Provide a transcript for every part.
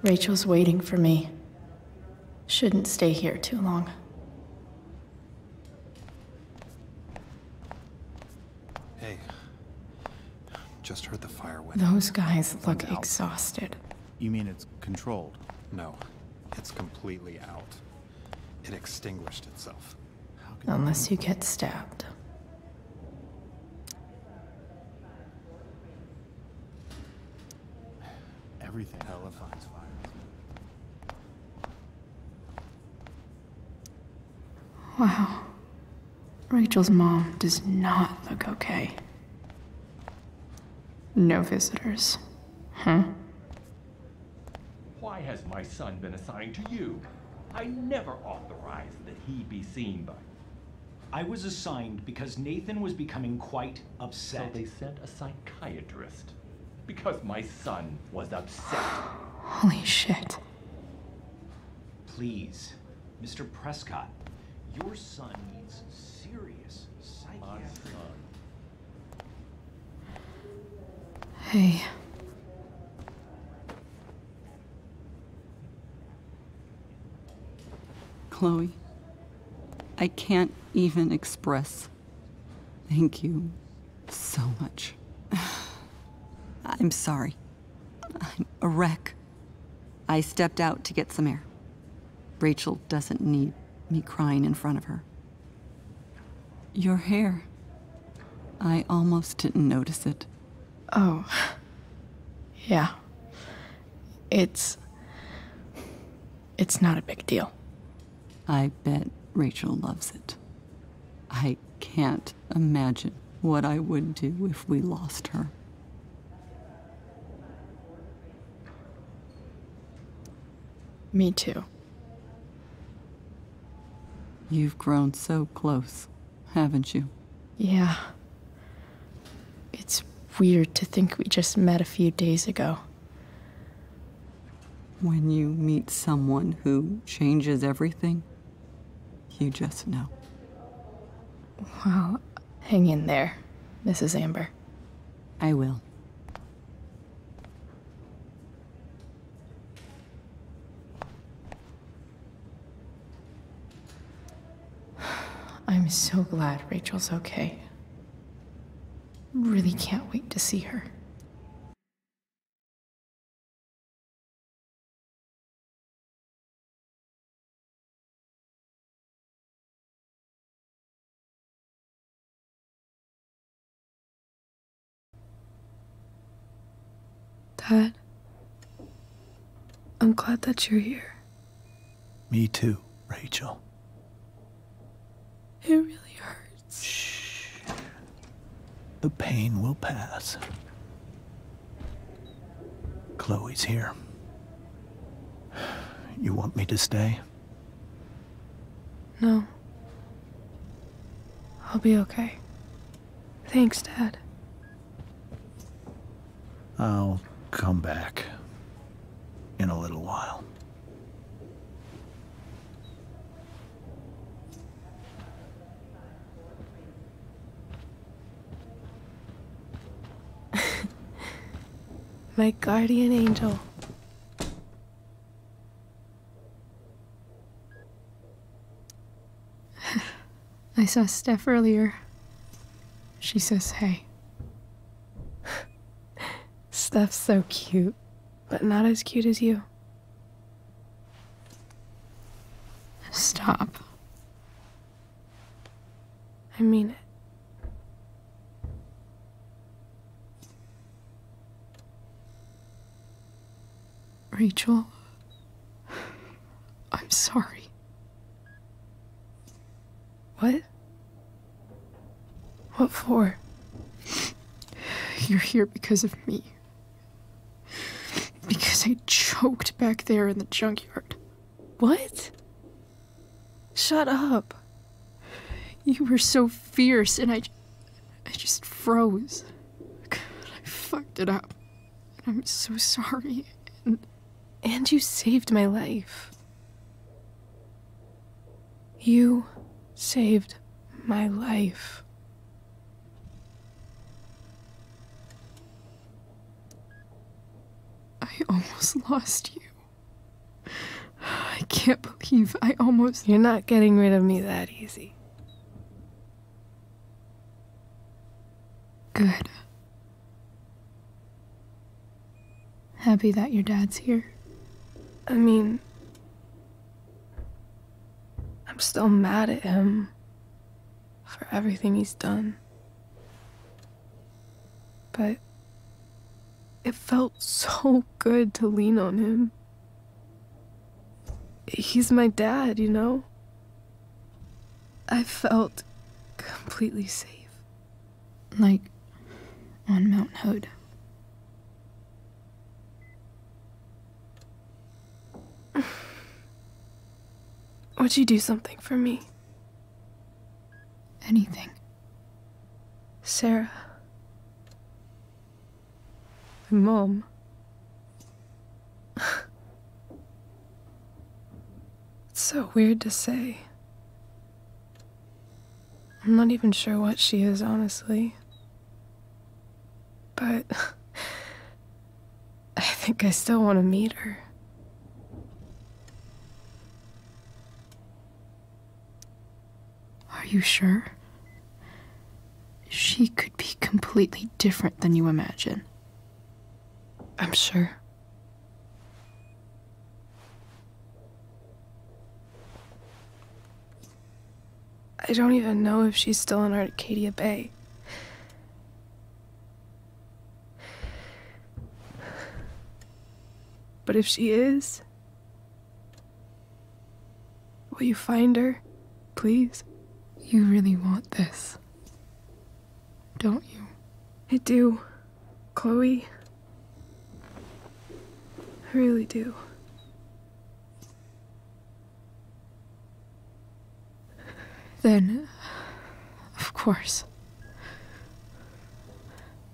Rachel's waiting for me. Shouldn't stay here too long. Hey, just heard the fire went. Those guys look exhausted. You mean it's controlled? No, it's completely out. It extinguished itself. Unless you get stabbed. Everything telephonies fires. Wow. Rachel's mom does not look okay. No visitors. Huh? Why has my son been assigned to you? I never authorized that he be seen by. I was assigned because Nathan was becoming quite upset. So they sent a psychiatrist. Because my son was upset. Holy shit. Please, Mr. Prescott, your son needs serious psychiatric. Hey. Chloe, I can't even express thank you so much. I'm sorry. I'm a wreck. I stepped out to get some air. Rachel doesn't need me crying in front of her. Your hair. I almost didn't notice it. Oh. Yeah. It's not a big deal. I bet Rachel loves it. I can't imagine what I would do if we lost her. Me too. You've grown so close, haven't you? Yeah. It's weird to think we just met a few days ago. When you meet someone who changes everything, you just know. Well, hang in there, Mrs. Amber. I will. I'm so glad Rachel's okay. Really can't wait to see her. Dad, I'm glad that you're here. Me too, Rachel. It really hurts. Shh. The pain will pass. Chloe's here. You want me to stay? No. I'll be okay. Thanks, Dad. I'll come back in a little while. My guardian angel. I saw Steph earlier. She says hey. Steph's so cute, but not as cute as you. Stop. I mean it. Rachel, I'm sorry. What? What for? You're here because of me. Because I choked back there in the junkyard. What? Shut up. You were so fierce and I just froze. I fucked it up. And I'm so sorry. And you saved my life. You saved my life. I almost lost you. can't believe I almost... You're not getting rid of me that easy. Good. Happy that your dad's here. I mean, I'm still mad at him for everything he's done. But it felt so good to lean on him. He's my dad, you know? I felt completely safe. Like on Mount Hood. Would you do something for me? Anything. Sarah. My mom. It's so weird to say. I'm not even sure what she is, honestly. But I think I still want to meet her. Are you sure? She could be completely different than you imagine. I'm sure. I don't even know if she's still in Arcadia Bay. But if she is, will you find her, please? You really want this, don't you? I do, Chloe. I really do. Then, of course.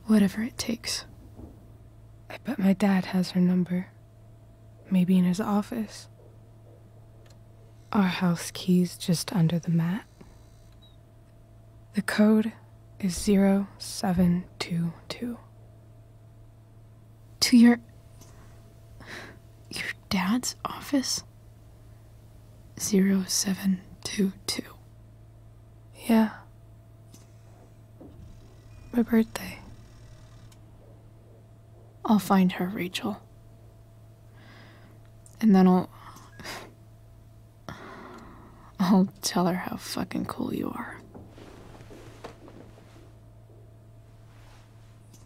Whatever it takes. I bet my dad has her number. Maybe in his office. Our house key's just under the mat. The code is 0722. To your dad's office? 0722. Yeah. My birthday. I'll find her, Rachel. And then I'll tell her how fucking cool you are.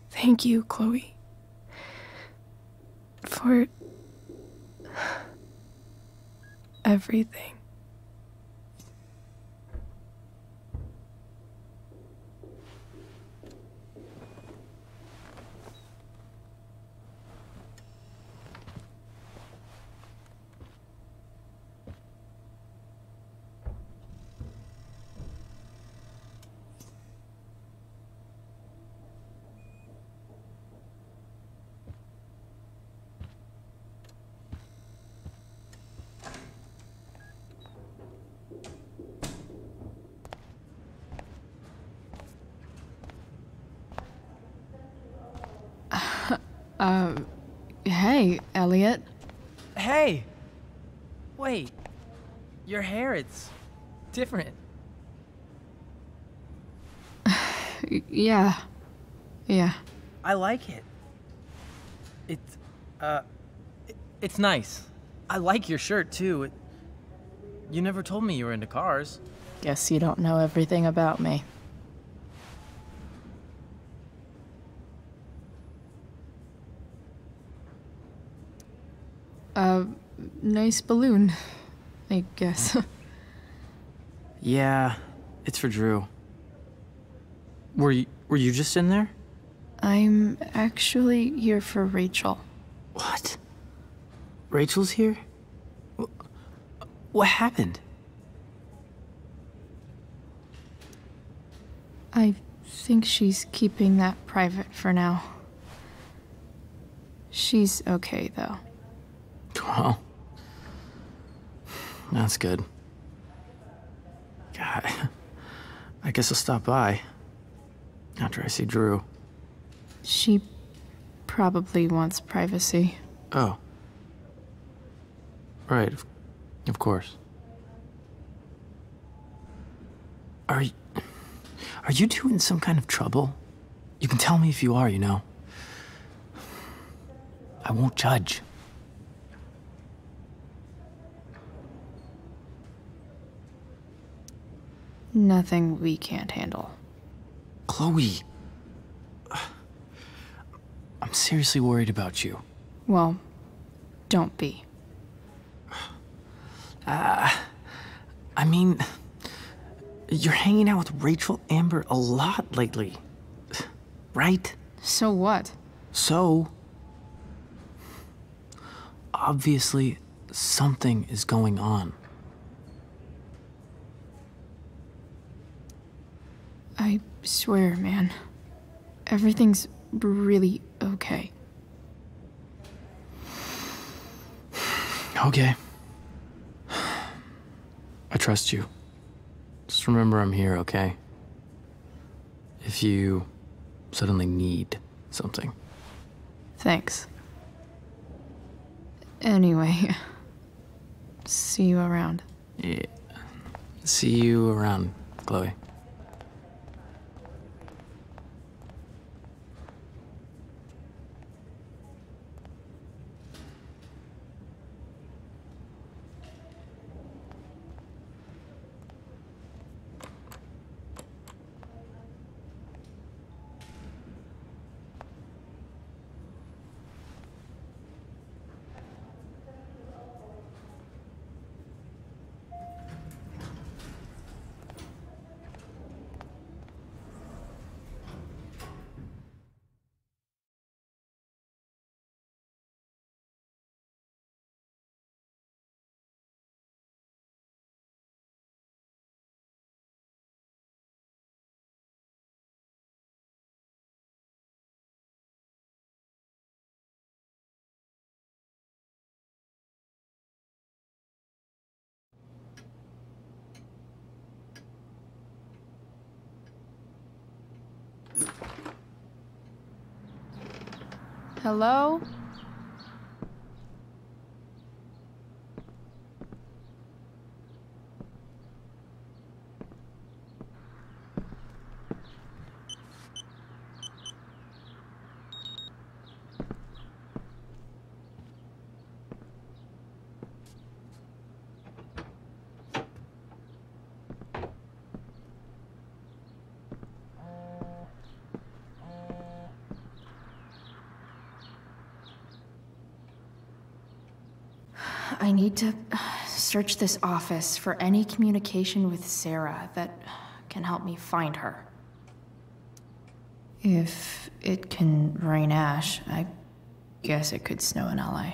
Thank you, Chloe. For everything. Hey, Elliot. Hey! Wait. Your hair, it's different. Yeah. I like it. It's nice. I like your shirt, too. You never told me you were into cars. Guess you don't know everything about me. Nice balloon, I guess. Yeah, it's for Drew. Were you just in there? I'm actually here for Rachel. What? Rachel's here? What happened? I think she's keeping that private for now. She's okay, though. Well, that's good. God, I guess I'll stop by after I see Drew. She probably wants privacy. Oh. Right, Of course. Are you two in some kind of trouble? You can tell me if you are, you know. I won't judge. Nothing we can't handle. Chloe. I'm seriously worried about you. Well, don't be. I mean, you're hanging out with Rachel Amber a lot lately, right? So what? So, obviously, something is going on. I swear, man. Everything's really okay. Okay. I trust you. Just remember I'm here, okay? If you suddenly need something. Thanks. Anyway, see you around. Yeah. See you around, Chloe. Hello? I need to search this office for any communication with Sarah that can help me find her. If it can rain ash, I guess it could snow in LA.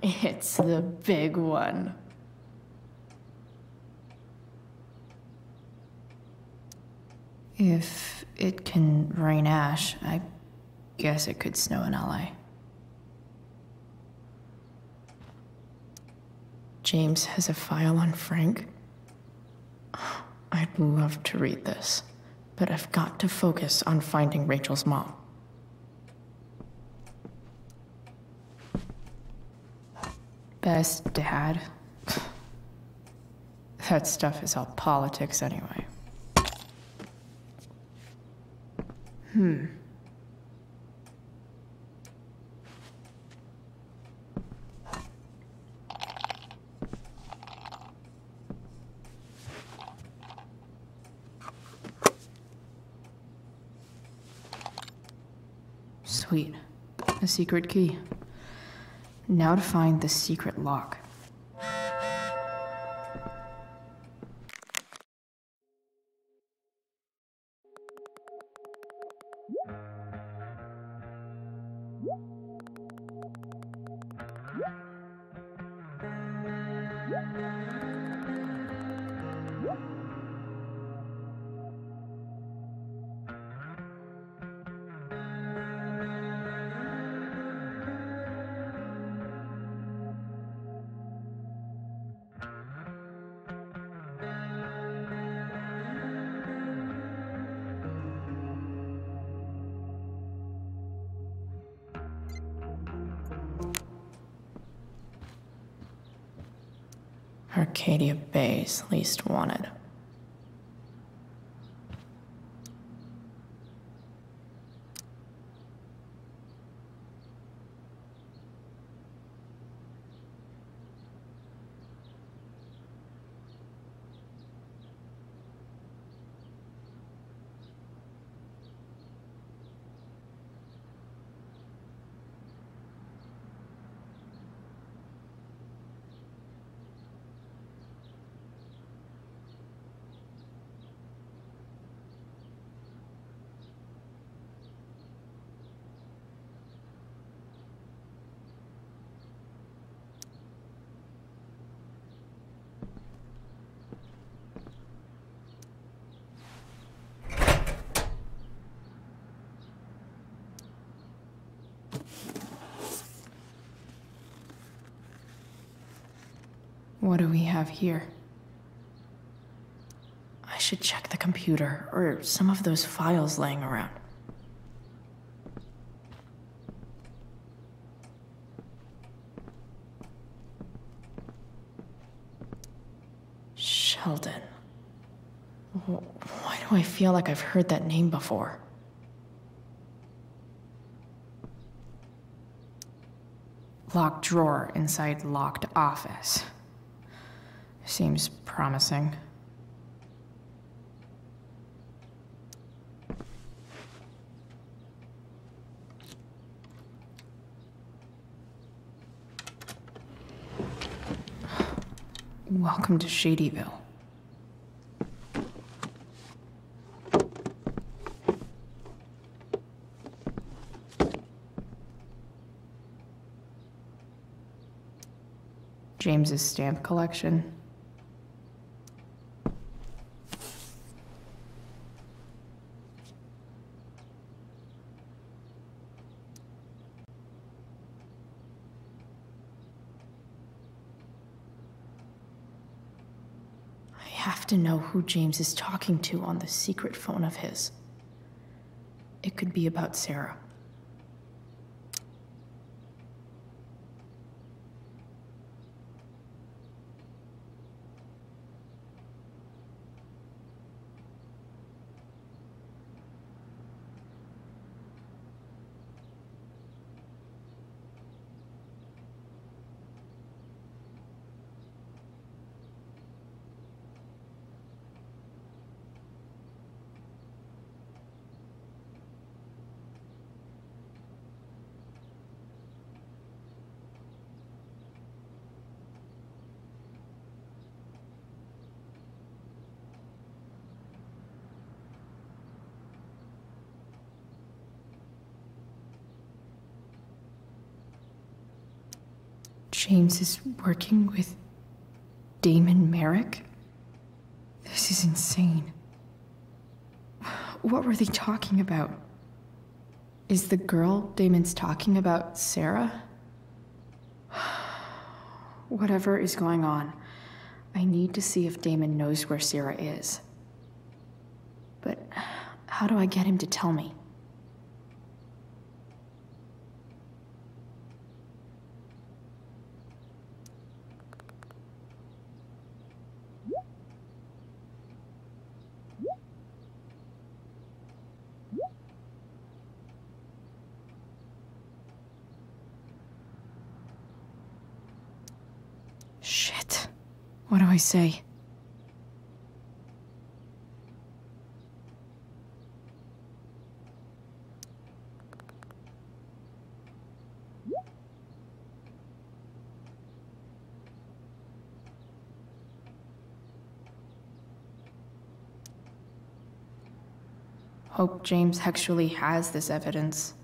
It's the big one. If it can rain ash, I guess it could snow in LA. James has a file on Frank. I'd love to read this, but I've got to focus on finding Rachel's mom. Best dad. That stuff is all politics anyway. Sweet. A secret key. Now to find the secret lock. Arcadia Bay's least wanted. What do we have here? I should check the computer, or some of those files laying around. Sheldon. Why do I feel like I've heard that name before? Locked drawer inside locked office. Seems promising. Welcome to Shadyville. James's stamp collection. I have to know who James is talking to on the secret phone of his. It could be about Sarah. James is working with Damon Merrick? This is insane. What were they talking about? Is the girl Damon's talking about Sarah? Whatever is going on, I need to see if Damon knows where Sarah is. But how do I get him to tell me? Shit. What do I say? Hope James actually has this evidence.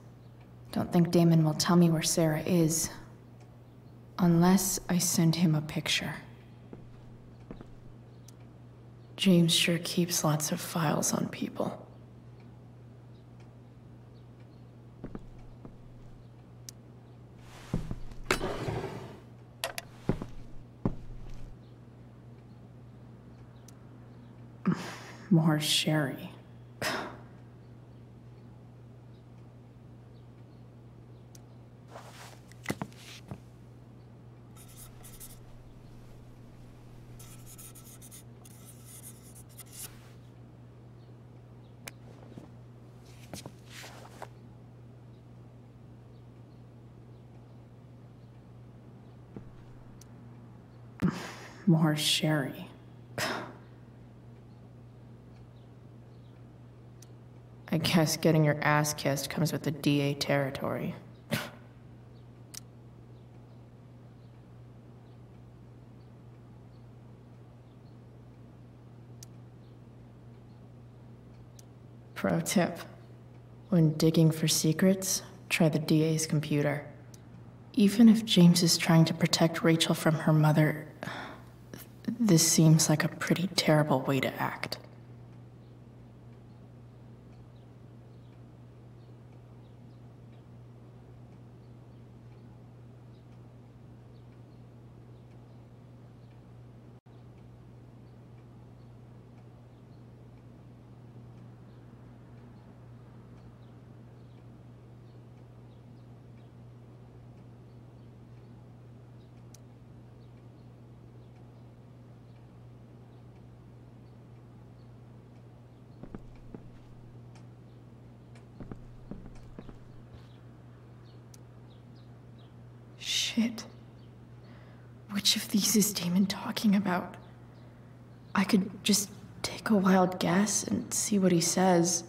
Don't think Damon will tell me where Sarah is. Unless I send him a picture. James sure keeps lots of files on people. More sherry. More Sherry. I guess getting your ass kissed comes with the DA territory. Pro tip. When digging for secrets, try the DA's computer. Even if James is trying to protect Rachel from her mother, this seems like a pretty terrible way to act. Shit. Which of these is Damon talking about? I could just take a wild guess and see what he says.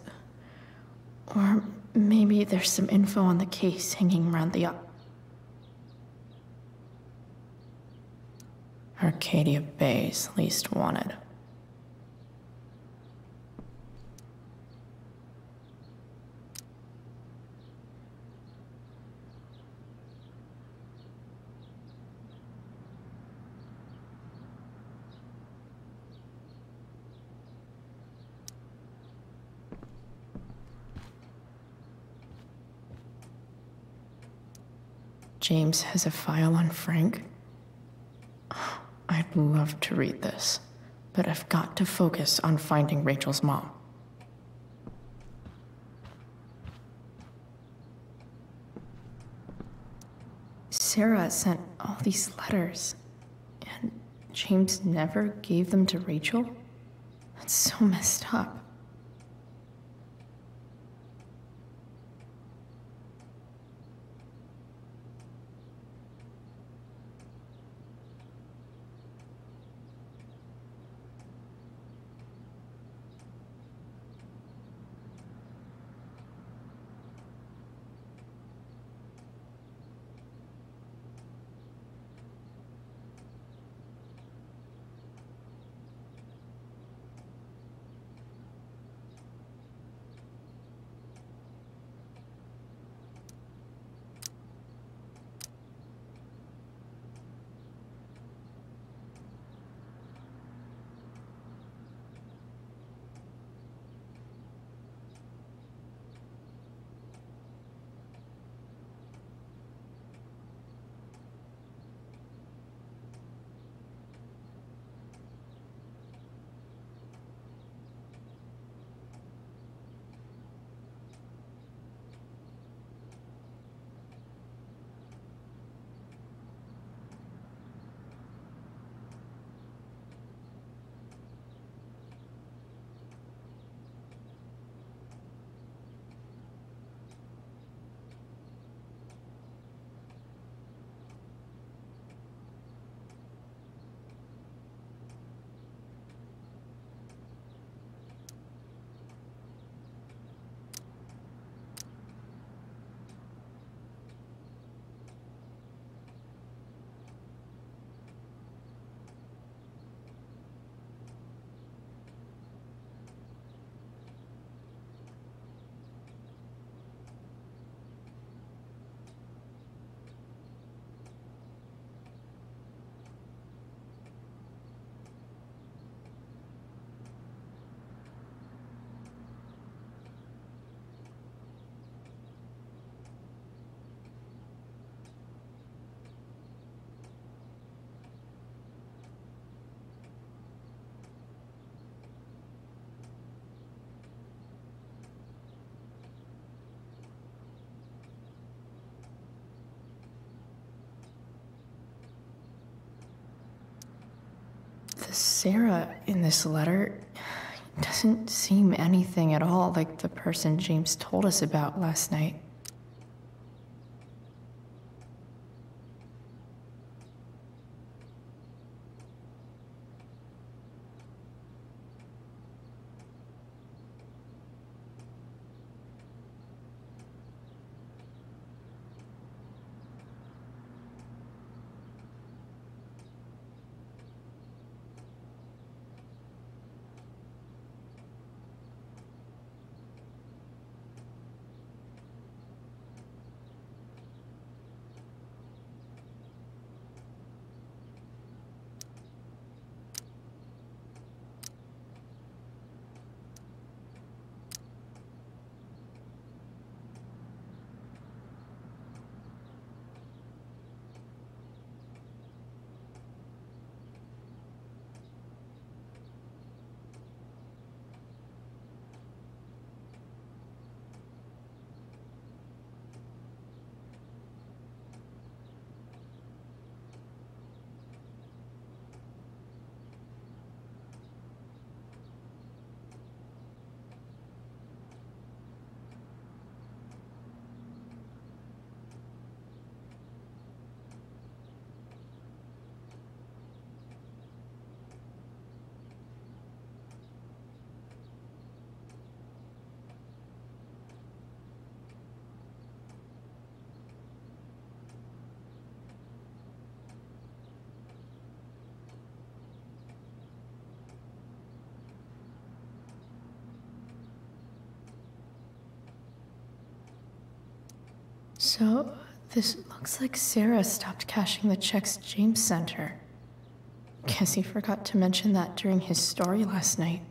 Or maybe there's some info on the case hanging around the Arcadia Bay's least wanted. James has a file on Frank? I'd love to read this, but I've got to focus on finding Rachel's mom. Sarah sent all these letters, and James never gave them to Rachel? That's so messed up. Sarah in this letter doesn't seem anything at all like the person James told us about last night. So, this looks like Sarah stopped cashing the checks James sent her. Guess he forgot to mention that during his story last night.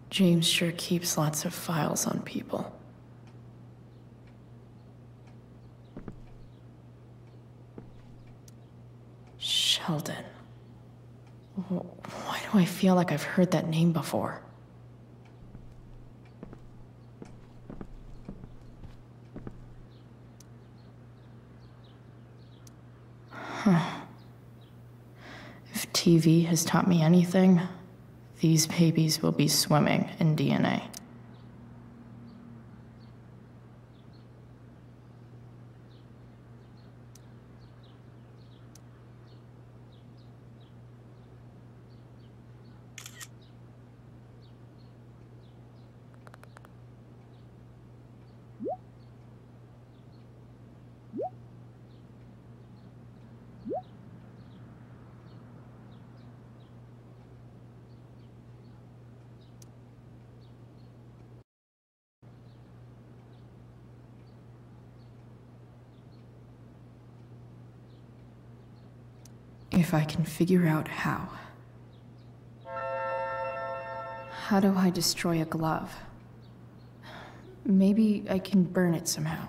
James sure keeps lots of files on people. Sheldon. Why do I feel like I've heard that name before? If TV has taught me anything, these babies will be swimming in DNA. If I can figure out how. How do I destroy a glove? Maybe I can burn it somehow.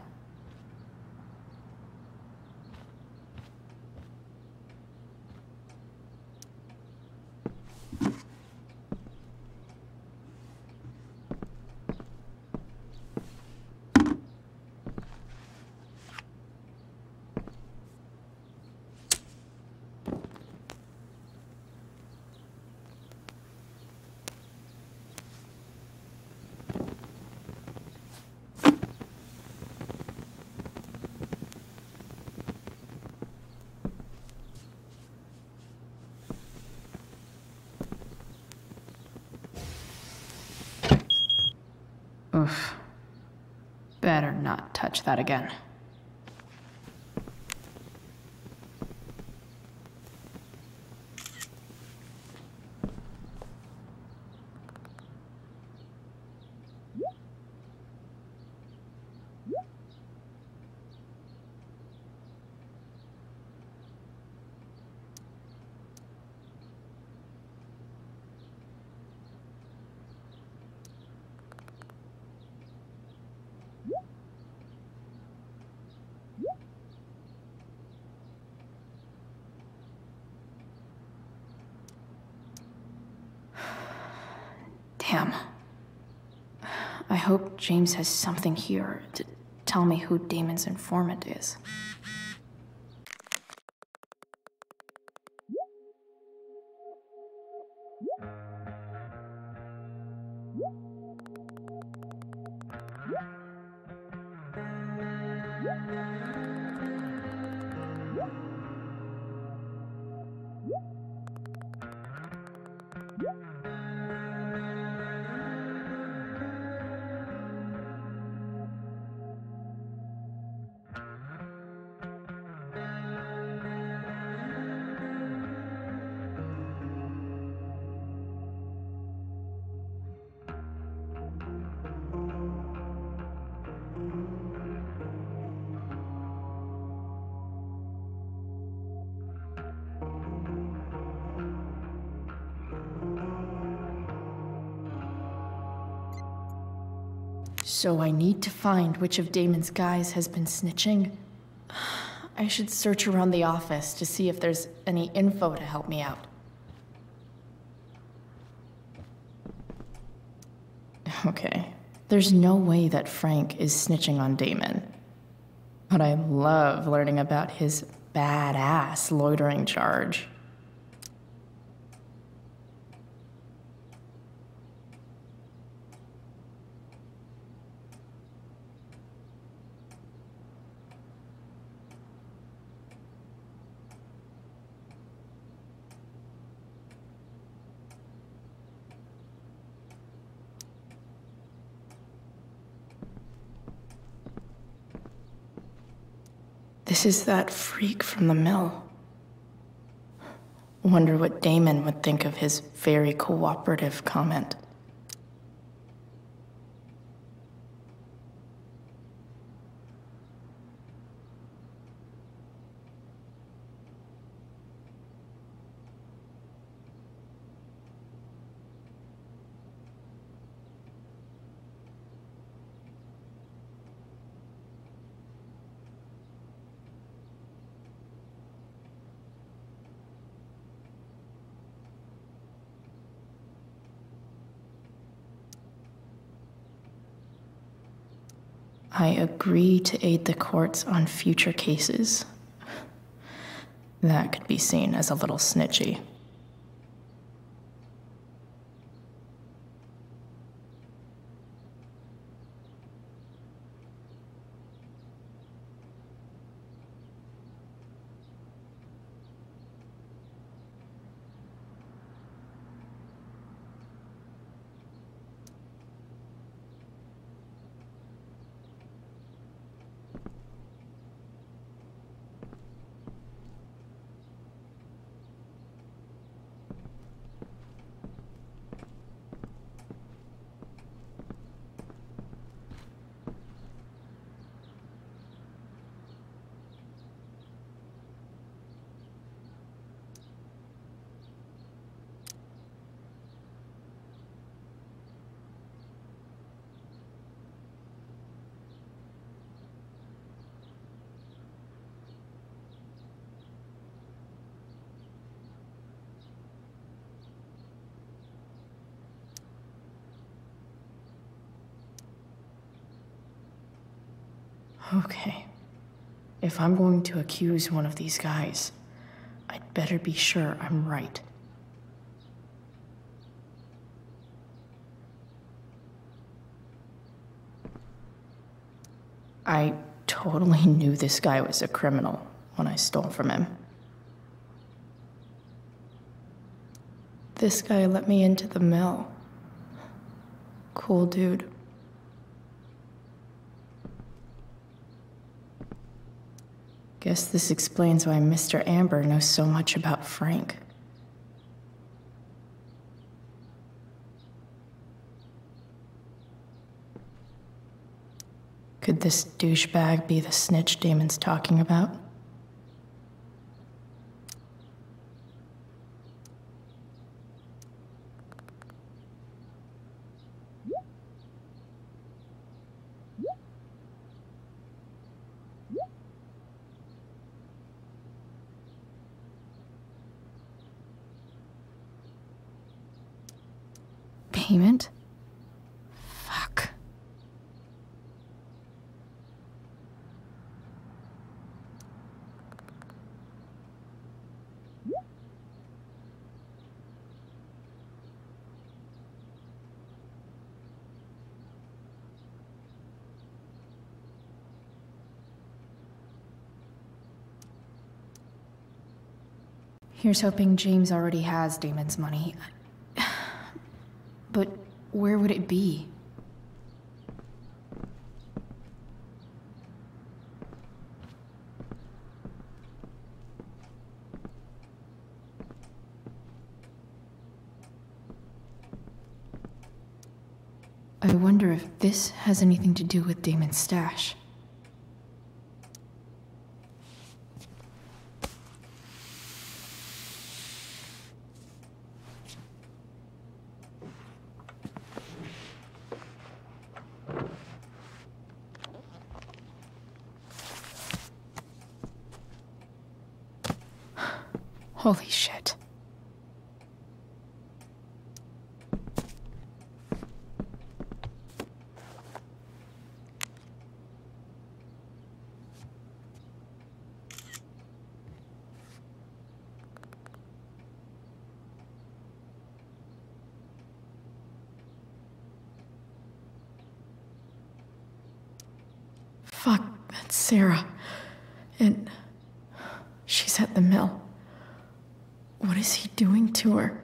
Oof. Better not touch that again. Damn. I hope James has something here to tell me who Damon's informant is. So I need to find which of Damon's guys has been snitching. I should search around the office to see if there's any info to help me out. Okay, there's no way that Frank is snitching on Damon. But I love learning about his badass loitering charge. This is that freak from the mill. Wonder what Damon would think of his very cooperative comment. I agree to aid the courts on future cases. That could be seen as a little snitchy. Okay. If I'm going to accuse one of these guys, I'd better be sure I'm right. I totally knew this guy was a criminal when I stole from him. This guy let me into the mill. Cool dude. Guess this explains why Mr. Amber knows so much about Frank. Could this douchebag be the snitch Damon's talking about? Payment? Fuck. Here's hoping James already has Damon's money. But where would it be? I wonder if this has anything to do with Damon's stash. Holy shit. Fuck, that's Sarah. And she's at the mill. What is he doing to her?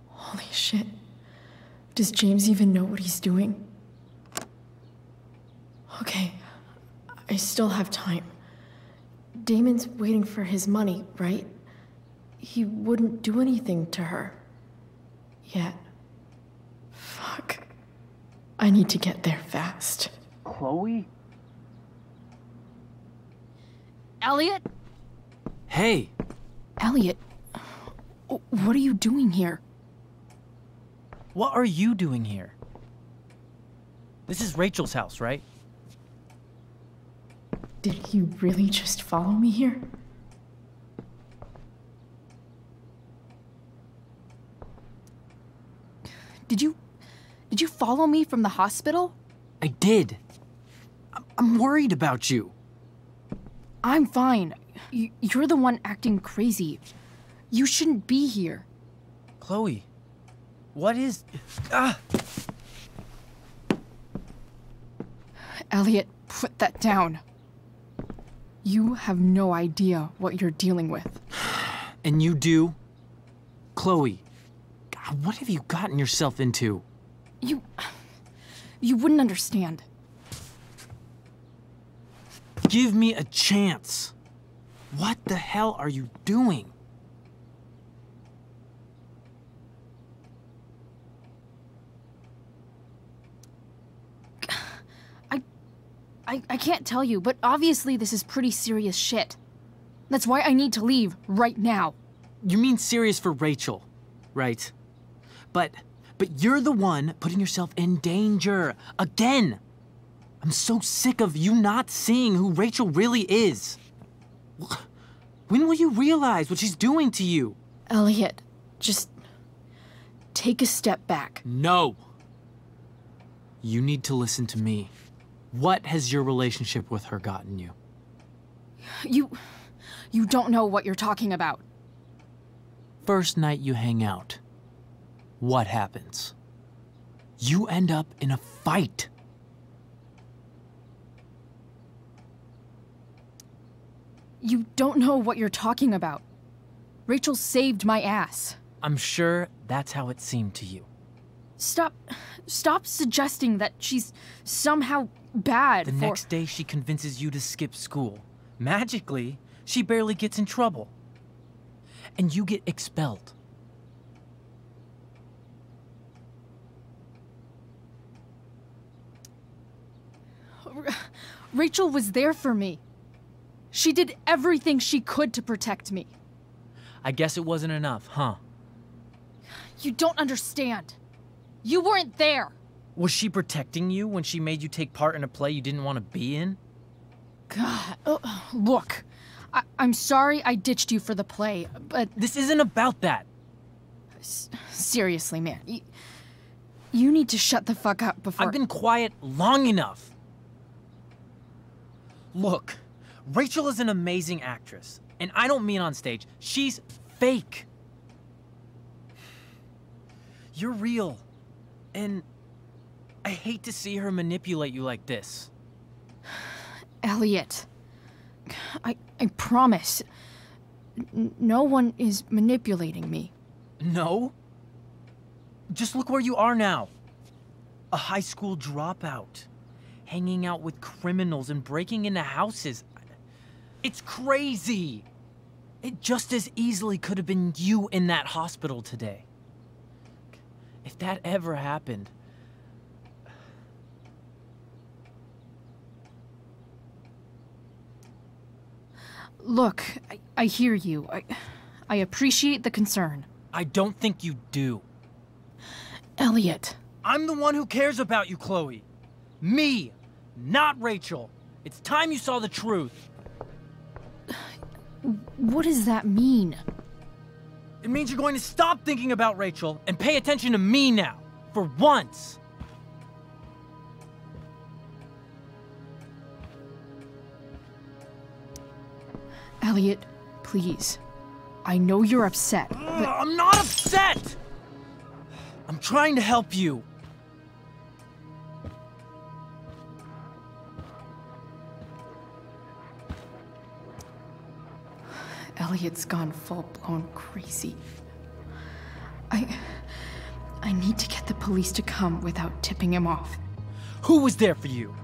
Holy shit. Does James even know what he's doing? Okay, I still have time. Damon's waiting for his money, right? He wouldn't do anything to her. Yet. Fuck. I need to get there fast. Chloe? Elliot? Hey! Elliot, what are you doing here? What are you doing here? This is Rachel's house, right? Did you really just follow me here? Did you follow me from the hospital? I did. I'm worried about you. I'm fine. You're the one acting crazy. You shouldn't be here. Chloe, what is... Ah! Elliot, put that down. You have no idea what you're dealing with. And you do? Chloe, God, what have you gotten yourself into? You wouldn't understand. Give me a chance. What the hell are you doing? I can't tell you, but obviously this is pretty serious shit. That's why I need to leave right now. You mean serious for Rachel, right? But you're the one putting yourself in danger. Again! I'm so sick of you not seeing who Rachel really is. When will you realize what she's doing to you? Elliot, just take a step back. No. You need to listen to me. What has your relationship with her gotten you? You don't know what you're talking about. First night you hang out, what happens? You end up in a fight. You don't know what you're talking about. Rachel saved my ass. I'm sure that's how it seemed to you. Stop suggesting that she's somehow bad. The next day she convinces you to skip school. Magically, she barely gets in trouble. And you get expelled. Rachel was there for me. She did everything she could to protect me. I guess it wasn't enough, huh? You don't understand. You weren't there. Was she protecting you when she made you take part in a play you didn't want to be in? God, look. I'm sorry I ditched you for the play, but... This isn't about that. Seriously, man. You need to shut the fuck up before... I've been quiet long enough. Look, Rachel is an amazing actress. And I don't mean on stage. She's fake. You're real. And I hate to see her manipulate you like this. Elliot, I promise, no one is manipulating me. No? Just look where you are now. A high school dropout. Hanging out with criminals and breaking into houses. It's crazy. It just as easily could have been you in that hospital today. If that ever happened... Look, I hear you. I appreciate the concern. I don't think you do. Elliot. I'm the one who cares about you, Chloe. Me, not Rachel. It's time you saw the truth. What does that mean? It means you're going to stop thinking about Rachel and pay attention to me now, for once. Elliot, please. I know you're upset, but... I'm not upset! I'm trying to help you. Elliot's gone full-blown crazy. I need to get the police to come without tipping him off. Who was there for you?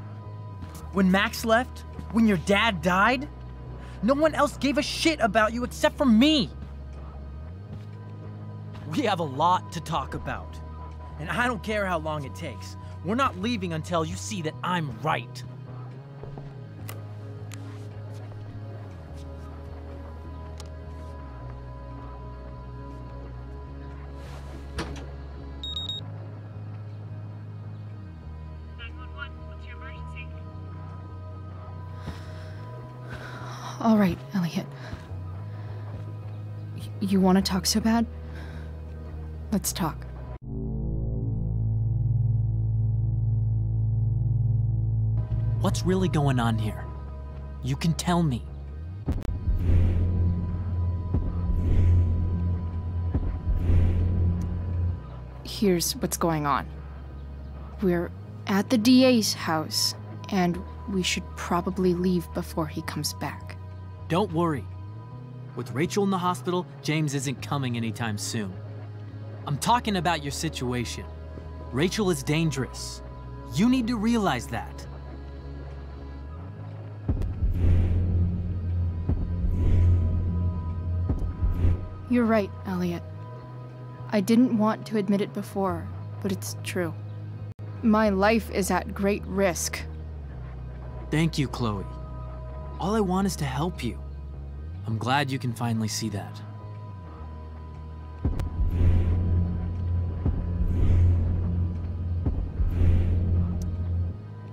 When Max left? When your dad died? No one else gave a shit about you except for me. We have a lot to talk about. And I don't care how long it takes. We're not leaving until you see that I'm right. All right, Elliot. You want to talk so bad? Let's talk. What's really going on here? You can tell me. Here's what's going on. We're at the DA's house, and we should probably leave before he comes back. Don't worry. With Rachel in the hospital, James isn't coming anytime soon. I'm talking about your situation. Rachel is dangerous. You need to realize that. You're right, Elliot. I didn't want to admit it before, but it's true. My life is at great risk. Thank you, Chloe. All I want is to help you. I'm glad you can finally see that.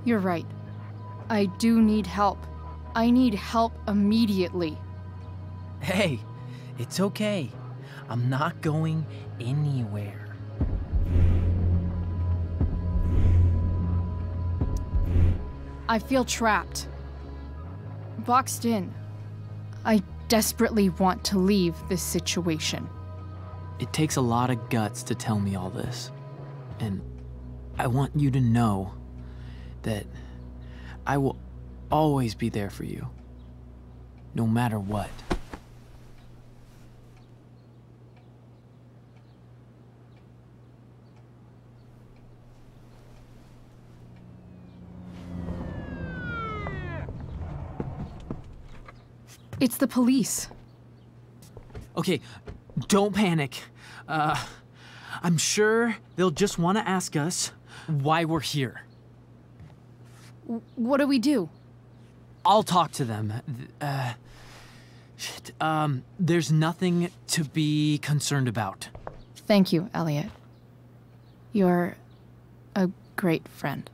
You're right. I do need help. I need help immediately. Hey, it's okay. I'm not going anywhere. I feel trapped. Boxed in. I desperately want to leave this situation. It takes a lot of guts to tell me all this. And I want you to know that I will always be there for you, no matter what. It's the police. Okay, don't panic. I'm sure they'll just want to ask us why we're here. What do we do? I'll talk to them. Shit, there's nothing to be concerned about. Thank you, Elliot. You're a great friend.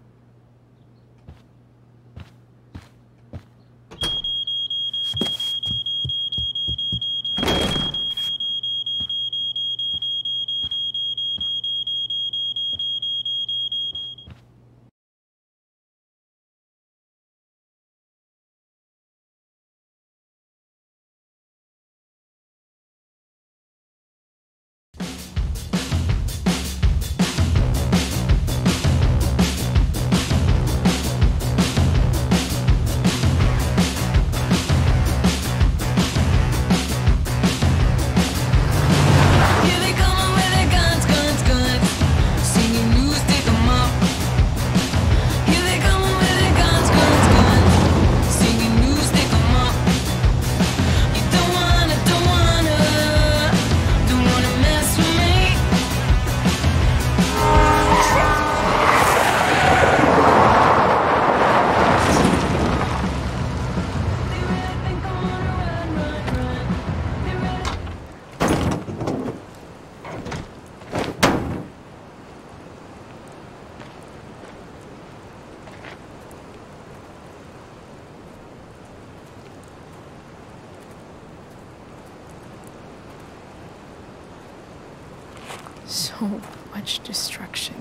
So much destruction.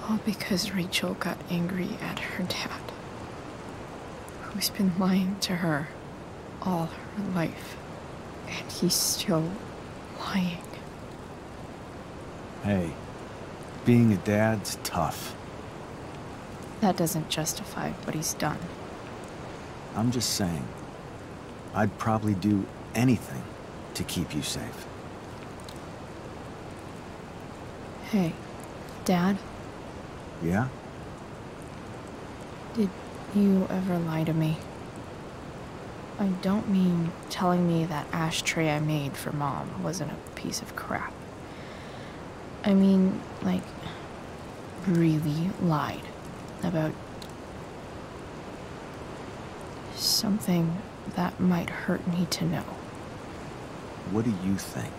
All because Rachel got angry at her dad, who's been lying to her all her life. And he's still lying. Hey, being a dad's tough. That doesn't justify what he's done. I'm just saying, I'd probably do anything to keep you safe. Hey, Dad? Yeah? Did you ever lie to me? I don't mean telling me that ashtray I made for Mom wasn't a piece of crap. I mean, like, really lied about something that might hurt me to know. What do you think?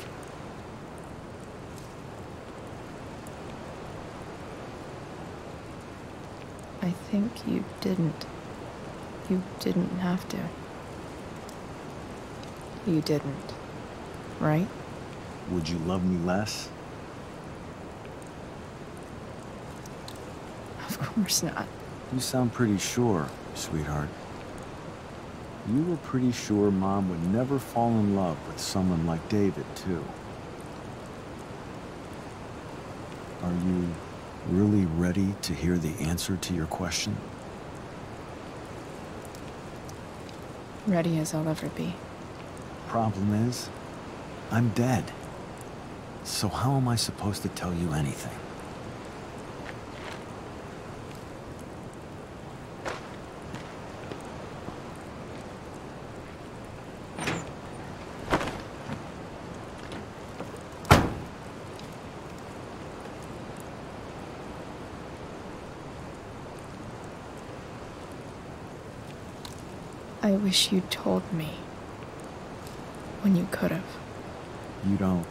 I think you didn't. You didn't have to. You didn't, right? Would you love me less? Of course not. You sound pretty sure, sweetheart. You were pretty sure Mom would never fall in love with someone like David, too. Are you really ready to hear the answer to your question? Ready as I'll ever be. Problem is, I'm dead. So how am I supposed to tell you anything? I wish you'd told me. When you could have. You don't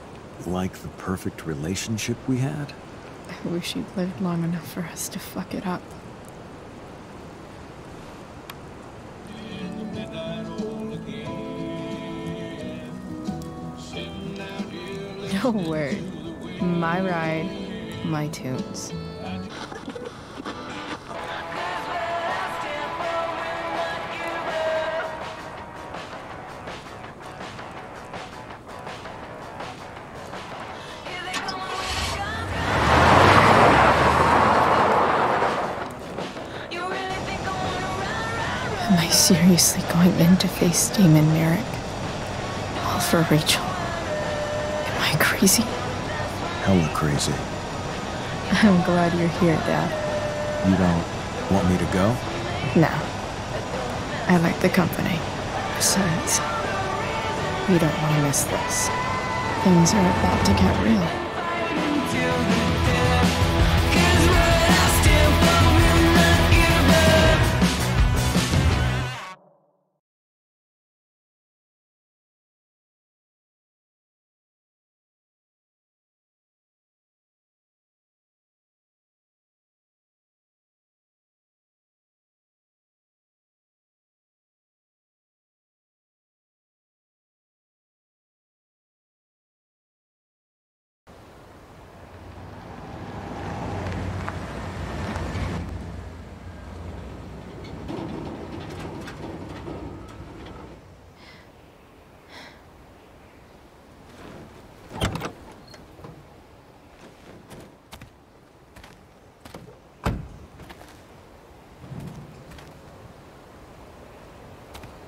like the perfect relationship we had? I wish you'd lived long enough for us to fuck it up. No word. My ride, my tunes. Am I seriously going in to face Damon Merrick? All for Rachel? Am I crazy? Hella crazy. I'm glad you're here, Dad. You don't want me to go? No. I like the company. Besides, we don't want to miss this. Things are about to get real.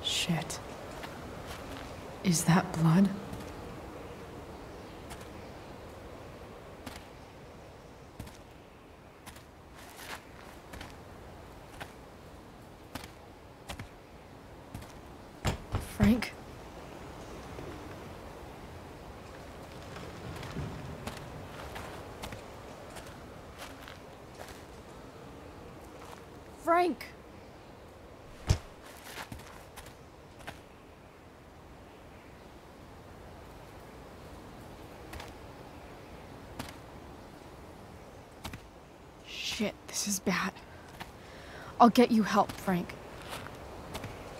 Shit. Is that blood? Frank? Frank! Shit, this is bad. I'll get you help, Frank.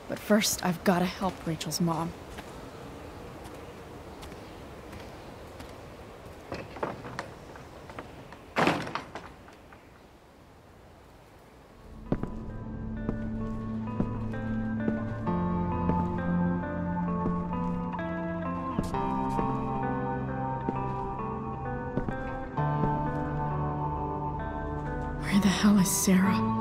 But first, I've gotta help Rachel's mom. Where the hell is Sarah?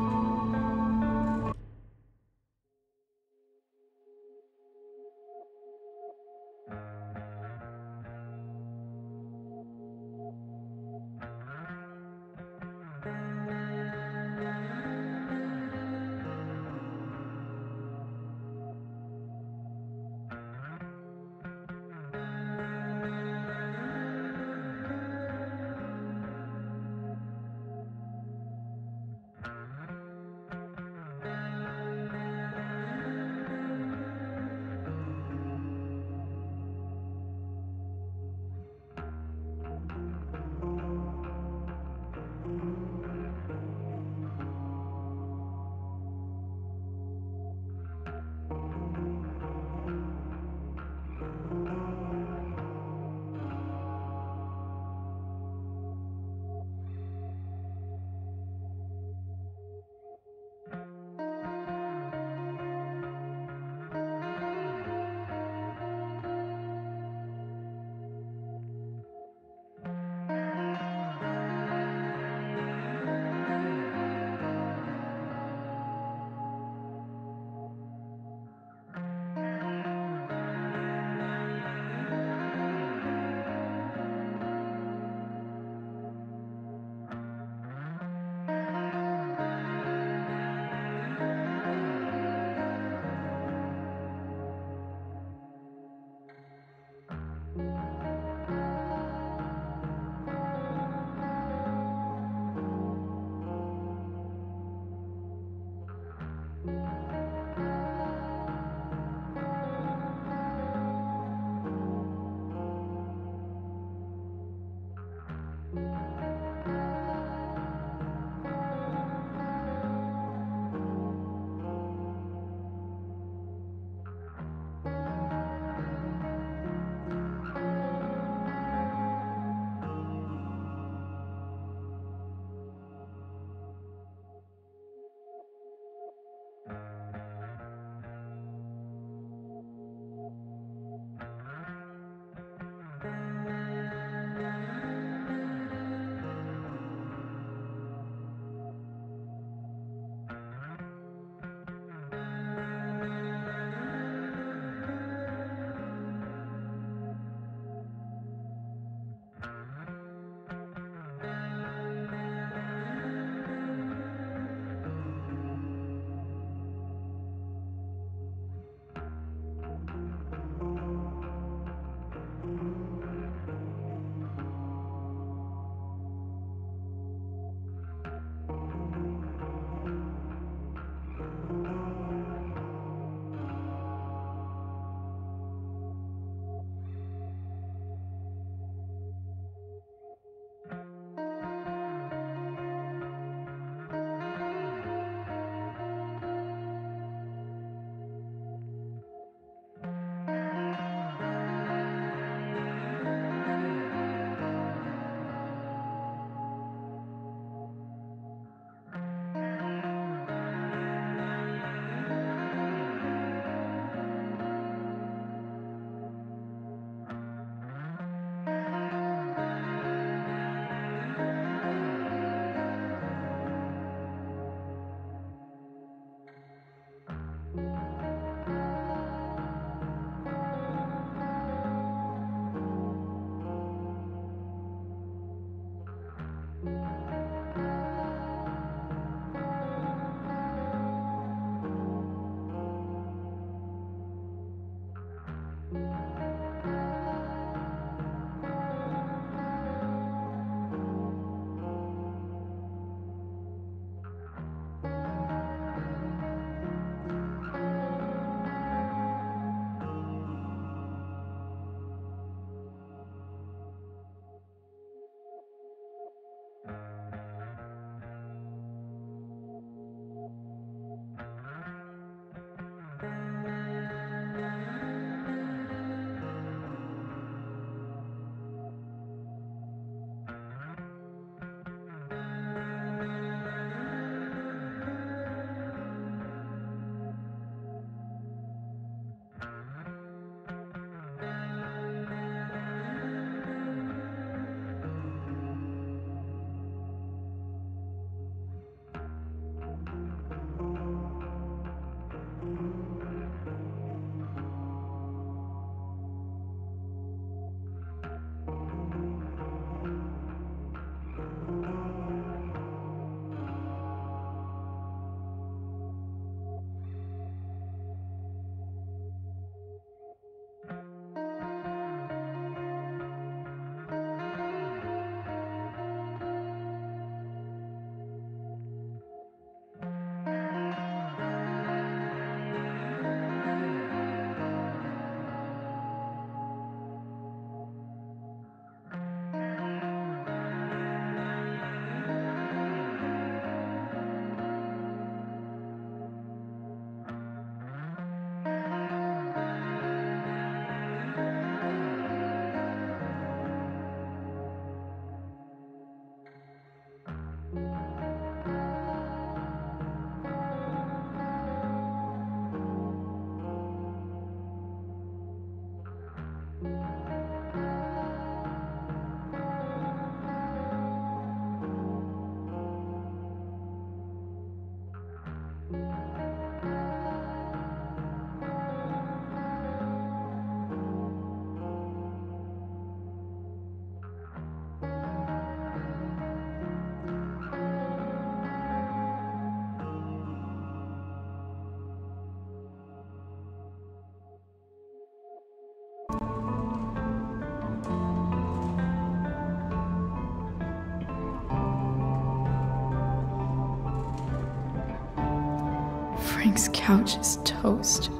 Frank's couch is toast.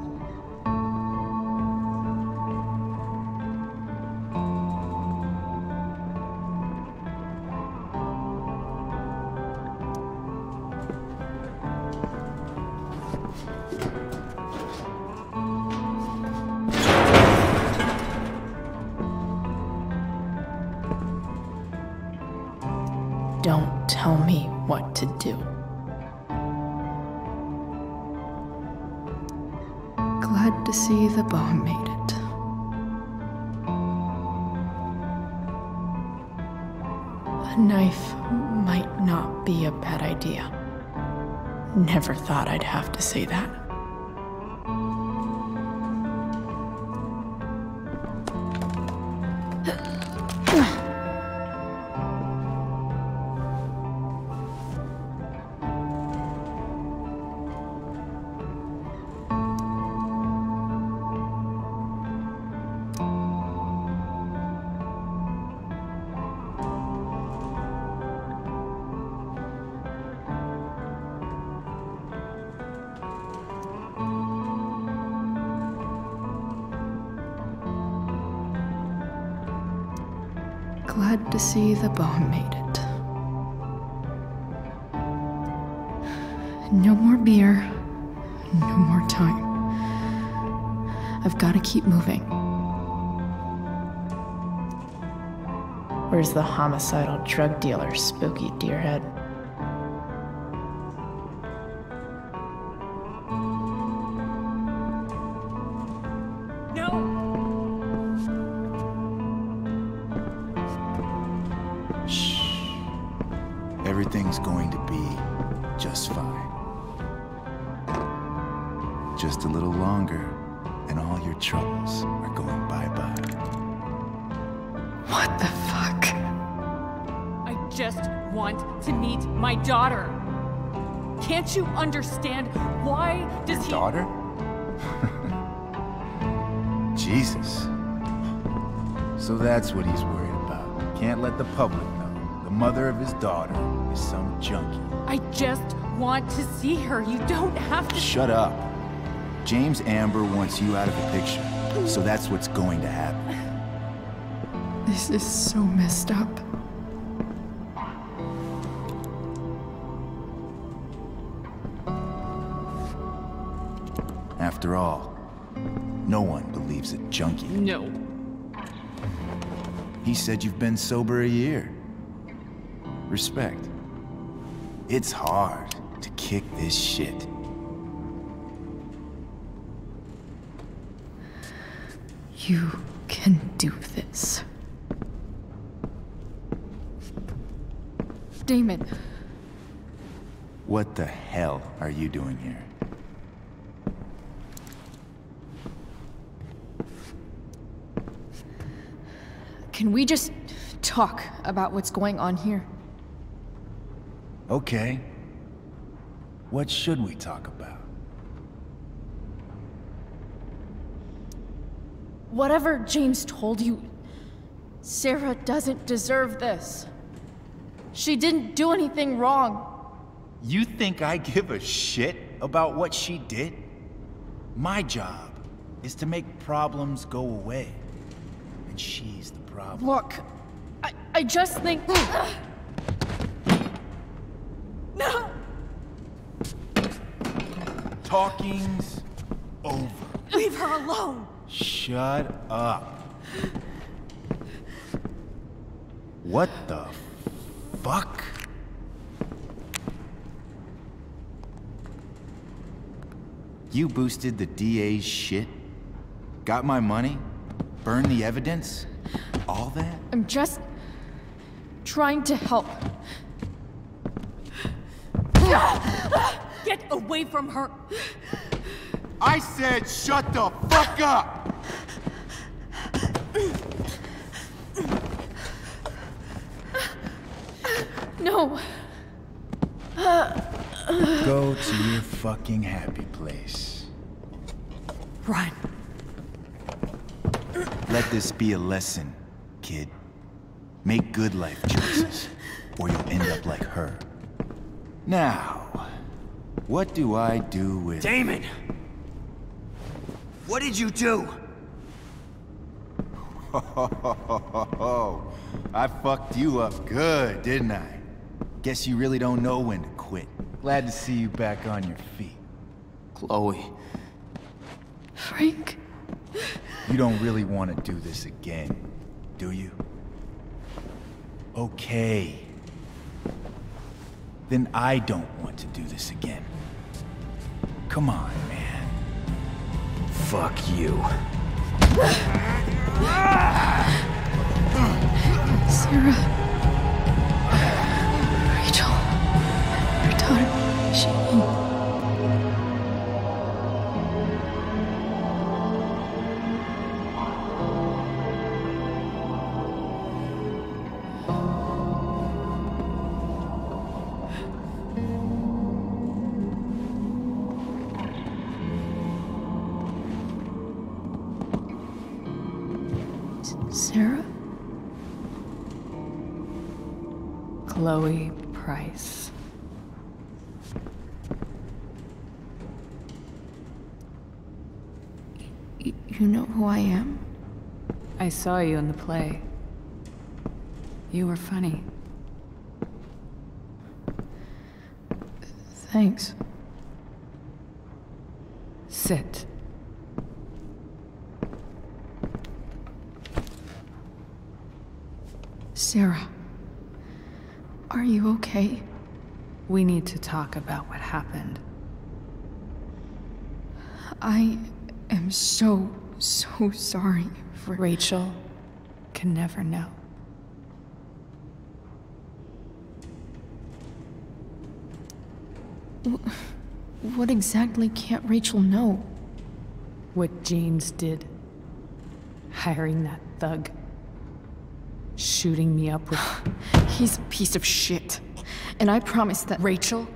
Don't tell me what to do. Glad to see the bomb made it. A knife might not be a bad idea. Never thought I'd have to say that. Glad to see the bomb made it. No more beer, no more time. I've got to keep moving. Where's the homicidal drug dealer, Spooky Deerhead? Everything's going to be just fine. Just a little longer, and all your troubles are going bye-bye. What the fuck? I just want to meet my daughter. Can't you understand? Why does Your he... daughter? Jesus. So that's what he's worried about. Can't let the public know. The mother of his daughter is some junkie. I just want to see her. You don't have to... Shut up. James Amber wants you out of the picture, so that's what's going to happen. This is so messed up. After all, no one believes a junkie. No. He said you've been sober a year. Respect. It's hard to kick this shit. You can do this. Damon. What the hell are you doing here? Can we just talk about what's going on here? Okay. What should we talk about? Whatever James told you, Sarah doesn't deserve this. She didn't do anything wrong. You think I give a shit about what she did? My job is to make problems go away. And she's the problem. Look, I just think... No! Talking's over. Leave her alone! Shut up. What the fuck? You boosted the DA's shit? Got my money? Burned the evidence? All that? I'm just trying to help. Get away from her! I said shut the fuck up! No. Go to your fucking happy place. Run. Let this be a lesson, kid. Make good life choices, or you'll end up like her. Now, What do I do with... Damon! What did you do? I fucked you up good, didn't I? Guess you really don't know when to quit. Glad to see you back on your feet. Chloe. Frank? You don't really want to do this again, do you? Okay. Then I don't want to do this again. Come on, man. Fuck you. Sarah. Rachel. Her daughter. She... Sarah? Chloe Price. You know who I am? I saw you in the play. You were funny. Thanks. Sit. Sarah, are you okay? We need to talk about what happened. I am so sorry for... Rachel can never know. What exactly can't Rachel know? What James did. Hiring that thug. Shooting me up with... He's a piece of shit. And I promise that... Rachel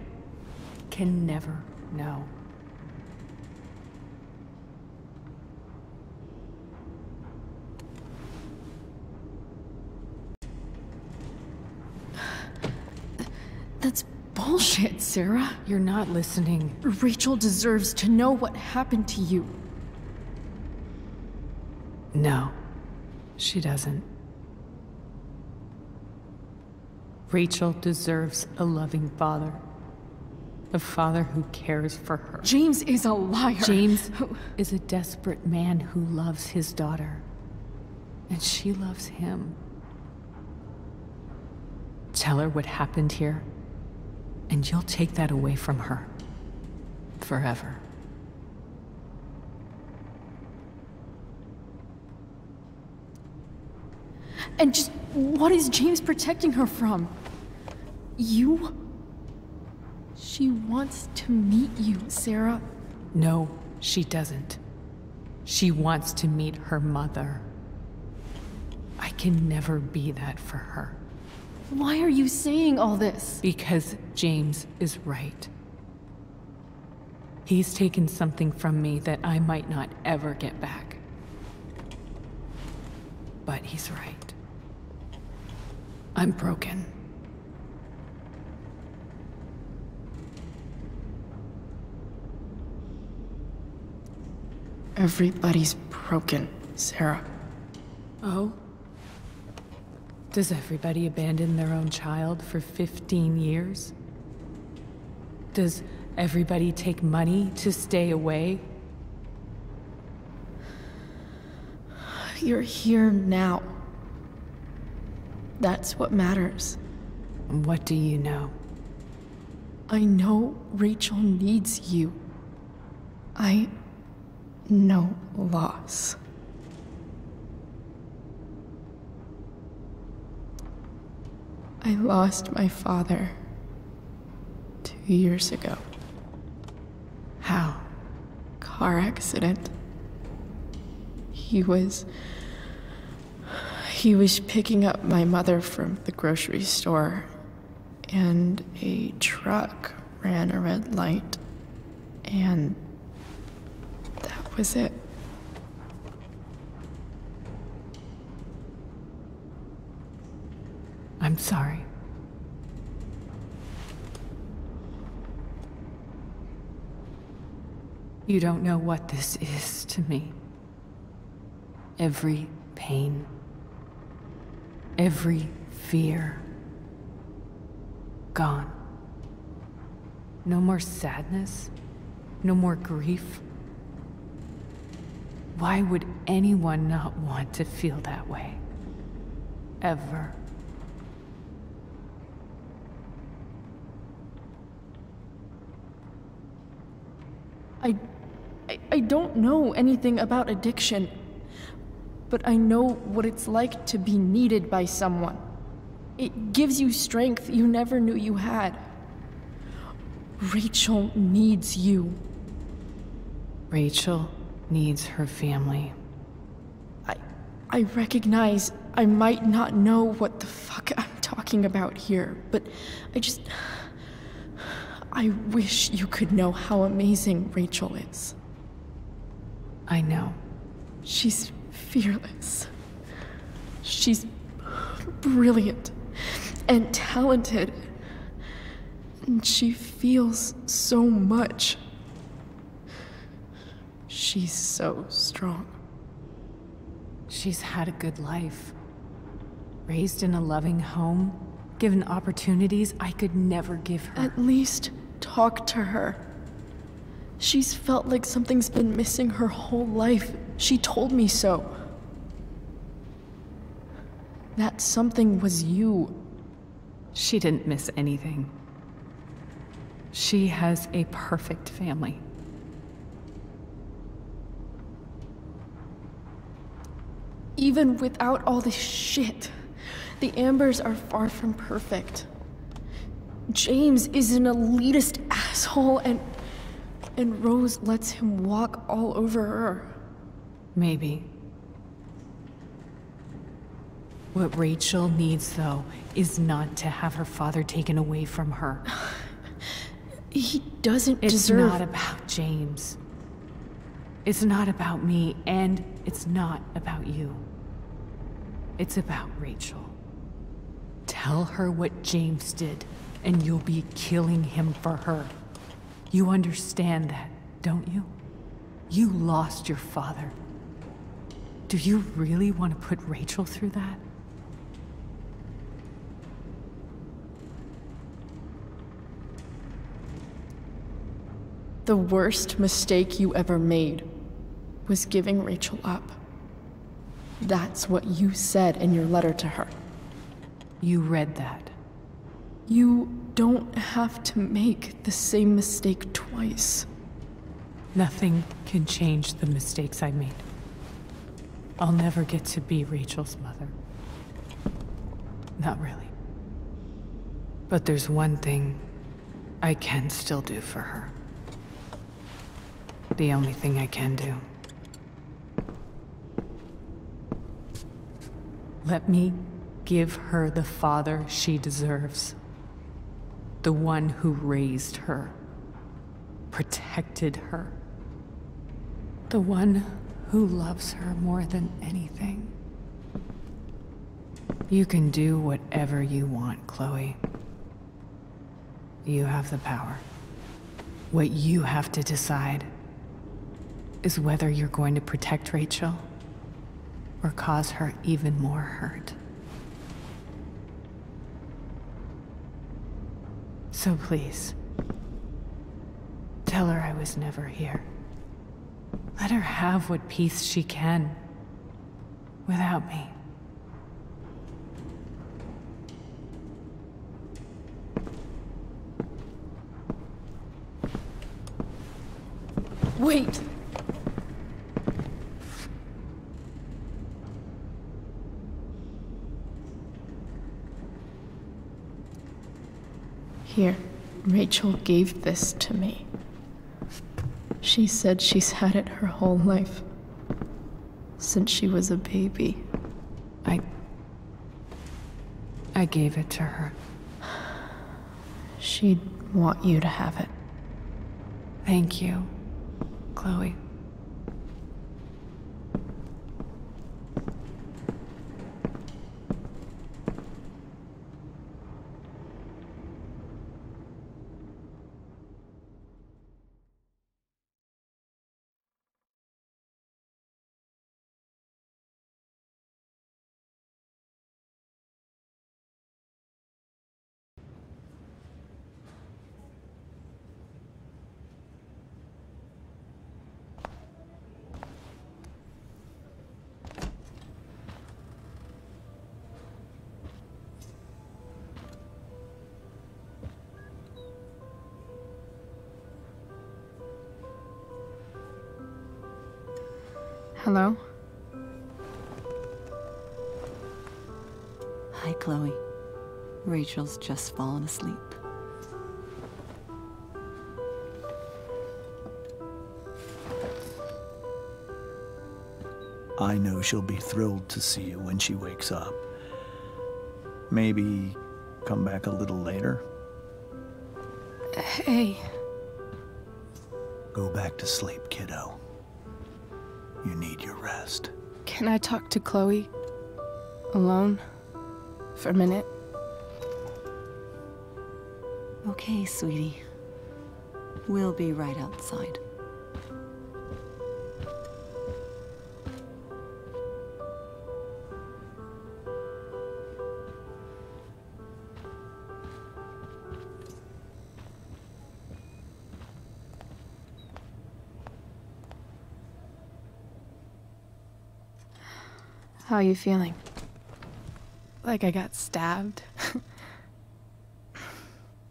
can never know. That's bullshit, Sarah. You're not listening. Rachel deserves to know what happened to you. No, she doesn't. Rachel deserves a loving father. A father who cares for her. James is a liar. James is a desperate man who loves his daughter. And she loves him. Tell her what happened here, and you'll take that away from her. Forever. And just what is James protecting her from? You? She wants to meet you, Sarah. No, she doesn't. She wants to meet her mother. I can never be that for her. Why are you saying all this? Because James is right. He's taken something from me that I might not ever get back. But he's right. I'm broken. Everybody's broken, Sarah. Oh? Does everybody abandon their own child for 15 years? Does everybody take money to stay away? You're here now. That's what matters. What do you know? I know Rachel needs you. I know loss. I lost my father 2 years ago. How? Car accident. He was picking up my mother from the grocery store, and a truck ran a red light, and that was it. I'm sorry. You don't know what this is to me. Every pain, every fear, gone. No more sadness, no more grief. Why would anyone not want to feel that way? Ever. I don't know anything about addiction, but I know what it's like to be needed by someone. It gives you strength you never knew you had. Rachel needs you. Rachel needs her family. I recognize I might not know what the fuck I'm talking about here, but I wish you could know how amazing Rachel is. I know. She's fearless. She's brilliant and talented. And she feels so much. She's so strong. She's had a good life. Raised in a loving home, given opportunities I could never give her. At least talk to her. She's felt like something's been missing her whole life. She told me so. That something was you. She didn't miss anything. She has a perfect family. Even without all this shit, the Ambers are far from perfect. James is an elitist asshole, and Rose lets him walk all over her. Maybe. What Rachel needs, though, is not to have her father taken away from her. He doesn't deserve... It's not about James. It's not about me, and it's not about you. It's about Rachel. Tell her what James did, and you'll be killing him for her. You understand that, don't you? You lost your father. Do you really want to put Rachel through that? The worst mistake you ever made was giving Rachel up. That's what you said in your letter to her. You read that. You don't have to make the same mistake twice. Nothing can change the mistakes I made. I'll never get to be Rachel's mother. Not really. But there's one thing I can still do for her. The only thing I can do. Let me give her the father she deserves. The one who raised her, protected her. The one who loves her more than anything. You can do whatever you want, Chloe. You have the power. What you have to decide is whether you're going to protect Rachel or cause her even more hurt. So please, tell her I was never here. Let her have what peace she can without me. Wait! Here, Rachel gave this to me. She said she's had it her whole life. Since she was a baby. I gave it to her. She'd want you to have it. Thank you, Chloe. Hello? Hi, Chloe. Rachel's just fallen asleep. I know she'll be thrilled to see you when she wakes up. Maybe come back a little later? Hey. Go back to sleep, kiddo. You need your rest. Can I talk to Chloe? Alone? For a minute? Okay, sweetie. We'll be right outside. How are you feeling? Like I got stabbed.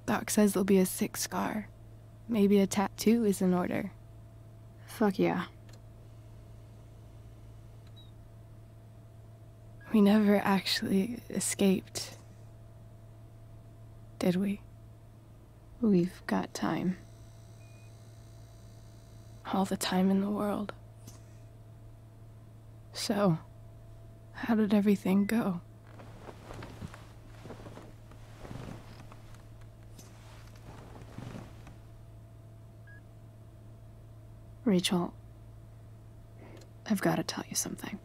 Doc says there'll be a sick scar. Maybe a tattoo is in order. Fuck yeah. We never actually escaped. Did we? We've got time. All the time in the world. So, how did everything go? Rachel, I've got to tell you something.